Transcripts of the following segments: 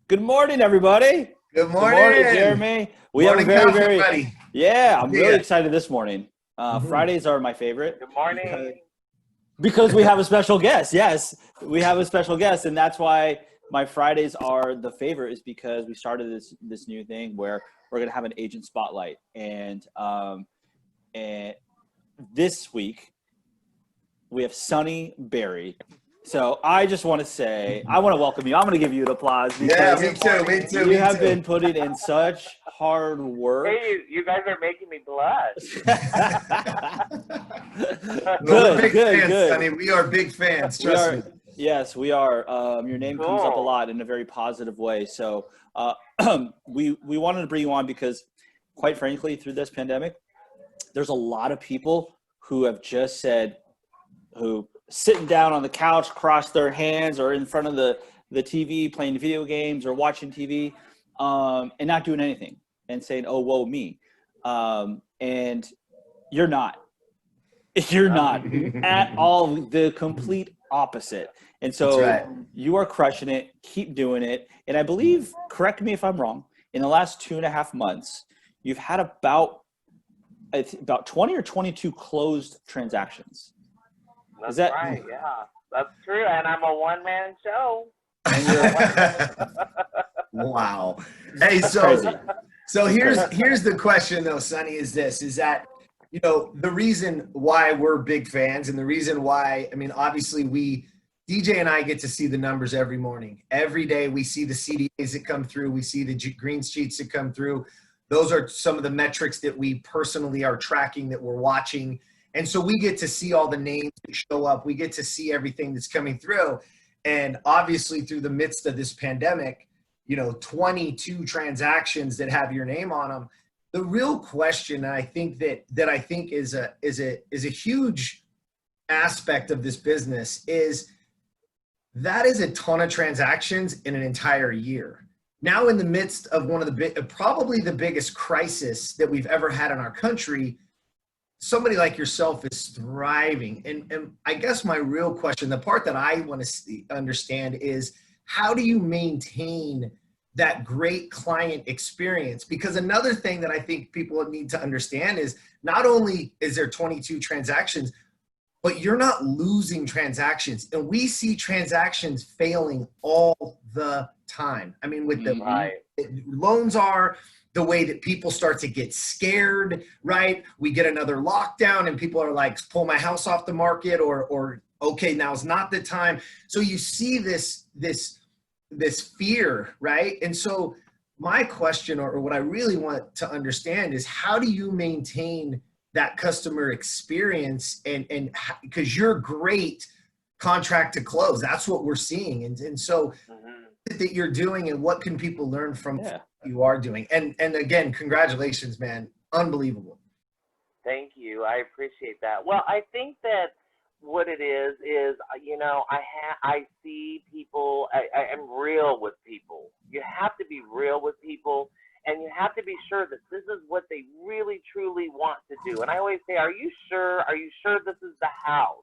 Good morning, everybody. Good Good morning, morning. Jeremy. We have a Morning very, coffee, very, buddy. yeah, I'm really Yeah. excited this morning. Fridays are my favorite Good morning. because we have a special guest. Yes, we have a special guest, and that's why my Fridays are the favorite, is because we started this new thing where we're gonna have an agent spotlight, and this week we have Sonney Berry. So I just want to say, I want to welcome you. I'm going to give you an applause Yeah, because me too. you have been putting in such hard work. Hey, you guys are making me blush. We're big fans, good. Sonney. We are big fans. Trust me. Yes, we are. Your name comes up a Cool. lot in a very positive way. So we wanted to bring you on because, quite frankly, through this pandemic, there's a lot of people who have just said, who sitting down on the couch, cross their hands, or in front of the TV playing video games or watching TV, and not doing anything and saying, "Oh, woe me," and you're not. You're not at all. The complete opposite. And so That's right. you are crushing it. Keep doing it. And I believe, correct me if I'm wrong, in the last 2.5 months, you've had about 20 or 22 closed transactions. That's that- right, yeah. That's true. And I'm a one-man show. And you're Wow. Hey, crazy. so here's the question though, Sonney, is that the reason why we're big fans, and the reason why, I mean, obviously DJ and I get to see the numbers every morning. Every day we see the CDAs that come through. We see the green sheets that come through. Those are some of the metrics that we personally are tracking, that we're watching. And so we get to see all the names that show up. We get to see everything that's coming through. And obviously through the midst of this pandemic, 22 transactions that have your name on them. The real question, I think that I think is a huge aspect of this business, is that is a ton of transactions in an entire year. Now, in the midst of one of probably the biggest crisis that we've ever had in our country, somebody like yourself is thriving. And I guess my real question, the part that I want to understand, is how do you maintain that great client experience? Because another thing that I think people need to understand is, not only is there 22 transactions, but you're not losing transactions. And we see transactions failing all the time. I mean, with the loans are, the way that people start to get scared, right? We get another lockdown and people are like, pull my house off the market, or okay, now's not the time. So you see this fear, right? And so my question, or what I really want to understand, is how do you maintain that customer experience, and because you're great contract to close, that's what we're seeing. And so that you're doing, and what can people learn from what you are doing? And again, congratulations, man. Unbelievable. Thank you. I appreciate that. Well, I think that what it is, I see people, I am real with people. You have to be real with people, and you have to be sure that this is what they really, truly want to do. And I always say, are you sure? Are you sure this is the house?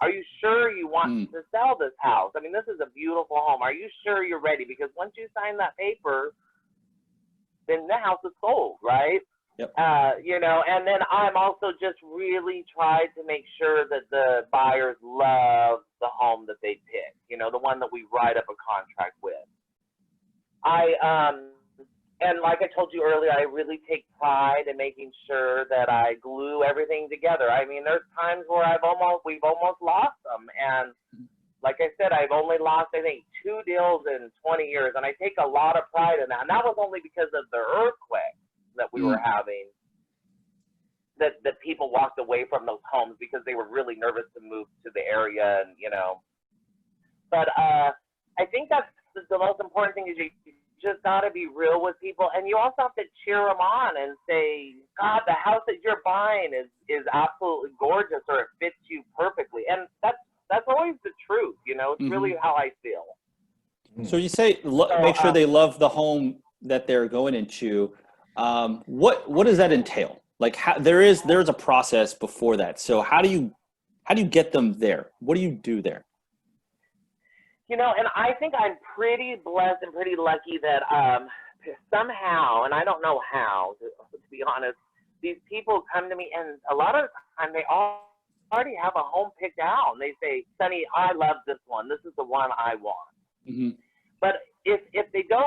Are you sure you want to sell this house? I mean, this is a beautiful home. Are you sure you're ready? Because once you sign that paper, then the house is sold, right? Yep. And then I'm also just really tried to make sure that the buyers love the home that they pick, the one that we write up a contract with. And like I told you earlier, I really take pride in making sure that I glue everything together. I mean, there's times where we've almost lost them. And like I said, I've only lost, I think, 2 deals in 20 years. And I take a lot of pride in that. And that was only because of the earthquake that we were having, that people walked away from those homes because they were really nervous to move to the area. And, but I think that's the most important thing, is you just got to be real with people. And you also have to cheer them on and say, God, the house that you're buying is absolutely gorgeous, or it fits you perfectly. And that's always the truth. It's really how I feel. So you say make sure they love the home that they're going into. What does that entail? Like, there's a process before that. So how do you get them there? What do you do there? You know, and I think I'm pretty blessed and pretty lucky that somehow, and I don't know how, to be honest, these people come to me, and a lot of the time they already have a home picked out. And they say, Sonney, I love this one. This is the one I want. Mm-hmm. But if they don't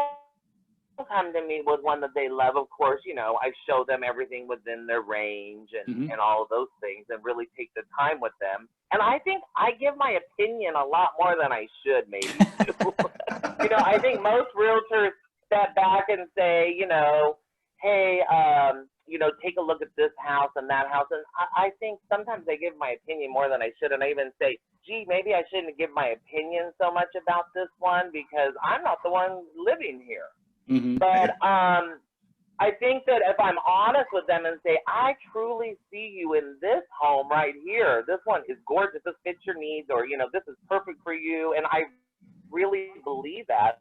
come to me with one that they love, of course, you know, I show them everything within their range and all of those things, and really take the time with them. And I think I give my opinion a lot more than I should, maybe, too. You know, I think most realtors step back and say, you know, hey, you know, take a look at this house and that house. And I think sometimes I give my opinion more than I should. And I even say, gee, maybe I shouldn't give my opinion so much about this one because I'm not the one living here. Mm-hmm. But I think that if I'm honest with them and say, I truly see you in this home right here, this one is gorgeous, this fits your needs, or, you know, this is perfect for you, and I really believe that,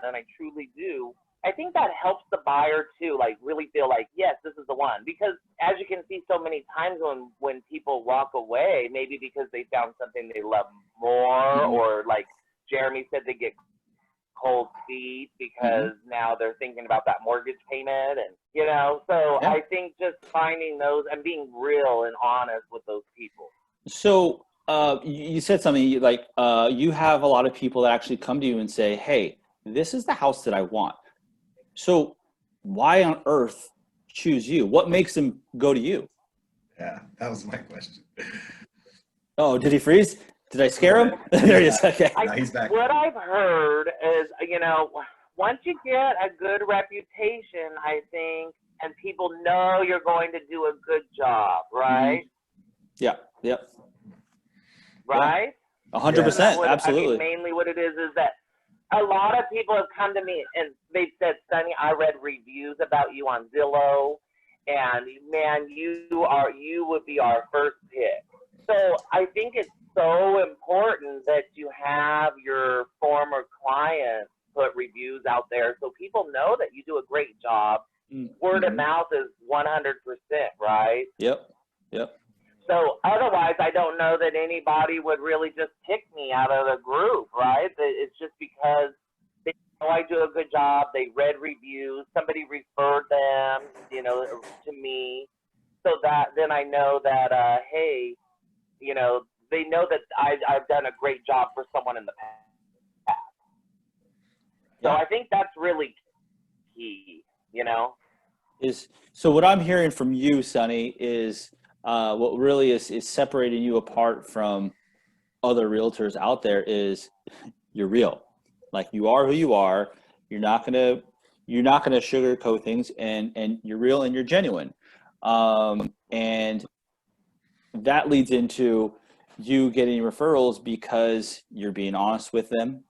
and I truly do, I think that helps the buyer too, like really feel like, yes, this is the one. Because as you can see so many times when people walk away, maybe because they found something they love more, or like Jeremy said, they get cold feet because now they're thinking about that mortgage payment, and you know, so I think just finding those and being real and honest with those people. So you said something like you have a lot of people that actually come to you and say, hey, this is the house that I want. So why on earth choose you? What makes them go to you? Yeah, that was my question. Oh, did he freeze? Did I scare him? There he is. Okay. No, he's back. What I've heard is, you know, once you get a good reputation, I think, and people know you're going to do a good job, right? Yeah. Yep. Right? 100%. Absolutely. I mean, mainly what it is that a lot of people have come to me and they've said, Sonney, I read reviews about you on Zillow, and man, you would be our first pick. So I think it's so important that you have your former clients put reviews out there so people know that you do a great job. Word of mouth is 100%, right? Yep. So otherwise, I don't know that anybody would really just pick me out of the group, right? It's just because they know I do a good job. They read reviews. Somebody referred them, you know, to me. So that then I know that, hey, you know, they know that I've done a great job for someone in the past. So I think that's really key, you know? So what I'm hearing from you, Sonney, is what really is separating you apart from other realtors out there is you're real. Like, you are who you are. You're not gonna sugarcoat things, and you're real and you're genuine. And that leads into you getting referrals because you're being honest with them.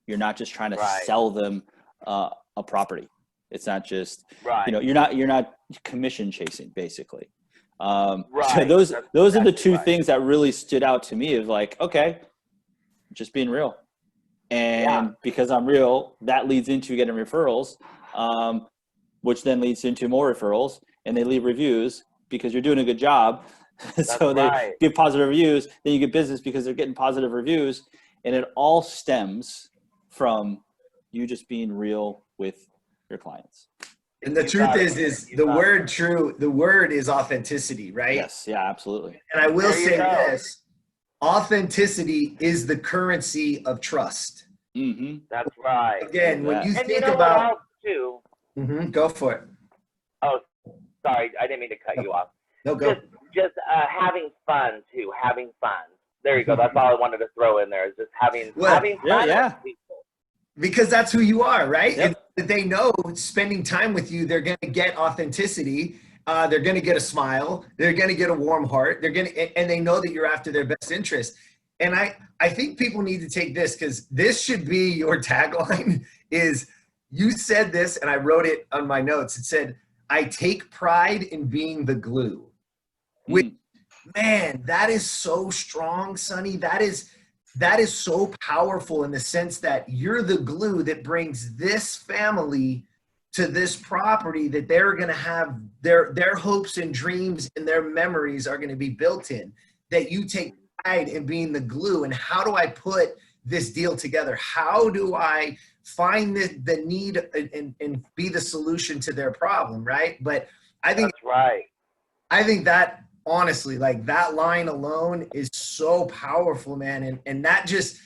You're not just trying to sell them a property. It's not just, you know, you're not commission chasing, basically. So those are the two things that really stood out to me, of like, okay, just being real. And because I'm real, that leads into getting referrals, which then leads into more referrals, and they leave reviews because you're doing a good job. So they give positive reviews, then you get business because they're getting positive reviews. And it all stems from you just being real with your clients. And the truth is the word is authenticity, right? Yes. Yeah, absolutely. And I will say this, authenticity is the currency of trust. That's right. Again, when you and think you know about what else too? Go for it. Oh, sorry. I didn't mean to cut you off. No, go. Just having fun too. Having fun. There you go. That's all I wanted to throw in there, is just having fun with people. Because that's who you are, right? Yep. And they know spending time with you, they're going to get authenticity. They're going to get a smile. They're going to get a warm heart. And they know that you're after their best interest. And I think people need to take this, because this should be your tagline. Is, you said this, and I wrote it on my notes. It said, I take pride in being the glue. Which, man, that is so strong, Sonney. That is so powerful, in the sense that you're the glue that brings this family to this property that they're going to have their hopes and dreams and their memories are going to be built in, that you take pride in being the glue. And how do I put this deal together? How do I find the need and be the solution to their problem, right? But I think that's right. I think that honestly, like that line alone is so powerful, man. And that just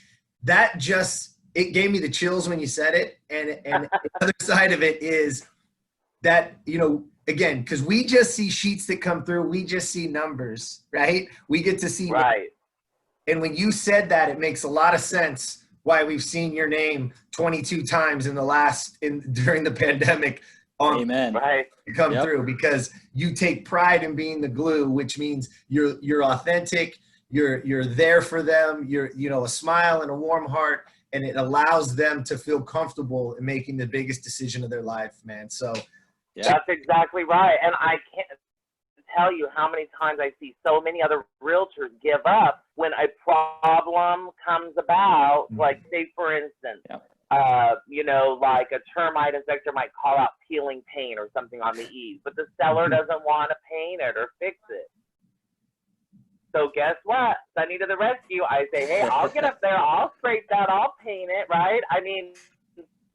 it gave me the chills when you said it. And the other side of it is that, you know, again, because we just see sheets that come through, we just see numbers, right? We get to see right. And when you said that, it makes a lot of sense why we've seen your name 22 times during the pandemic Amen. Right. come through, because you take pride in being the glue, which means you're authentic, you're there for them, you're, you know, a smile and a warm heart, and it allows them to feel comfortable in making the biggest decision of their life, man. So that's exactly right. And I can't tell you how many times I see so many other realtors give up when a problem comes about. Like, say for instance, you know, like a termite inspector might call out peeling paint or something on the eaves, but the seller doesn't want to paint it or fix it. So guess what? Sonney to the rescue. I say, hey, I'll get up there, I'll scrape that, I'll paint it, right? I mean,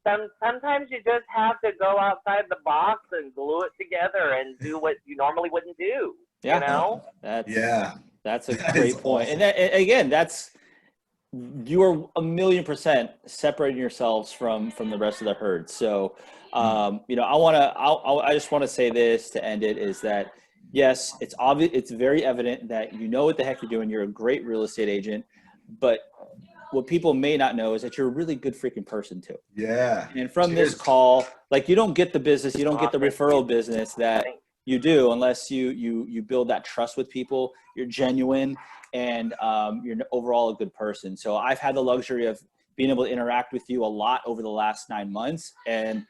sometimes you just have to go outside the box and glue it together and do what you normally wouldn't do. Yeah. You know? That's a great point. Awesome. And again, you are 1,000,000% separating yourselves from the rest of the herd. So, you know, I just want to say this to end it, is that yes, it's obvious, it's very evident that you know what the heck you're doing. You're a great real estate agent, but what people may not know is that you're a really good freaking person too. Yeah. And from this call, like, you don't get the business, you don't get the referral business that you do unless you build that trust with people. You're genuine, and you're overall a good person. So I've had the luxury of being able to interact with you a lot over the last 9 months, and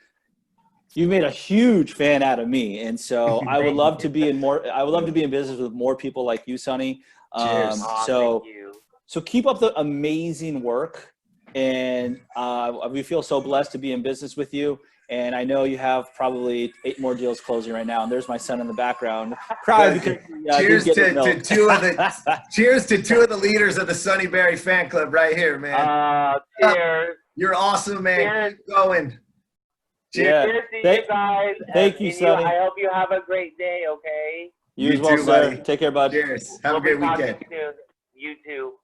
you've made a huge fan out of me. And so I would love to be in business with more people like you, Sonney. Cheers. So keep up the amazing work, and we feel so blessed to be in business with you. And I know you have probably 8 more deals closing right now. And there's my son in the background crying because cheers to two of the leaders of the Sonney Berry fan club right here, man. Cheers. You're awesome, man. Cheers. Keep going. Cheers to you guys. Thank you, Sonney. I hope you have a great day. Okay. You as well, too, sir. buddy. Take care, bud. Cheers. Have a great weekend. You too.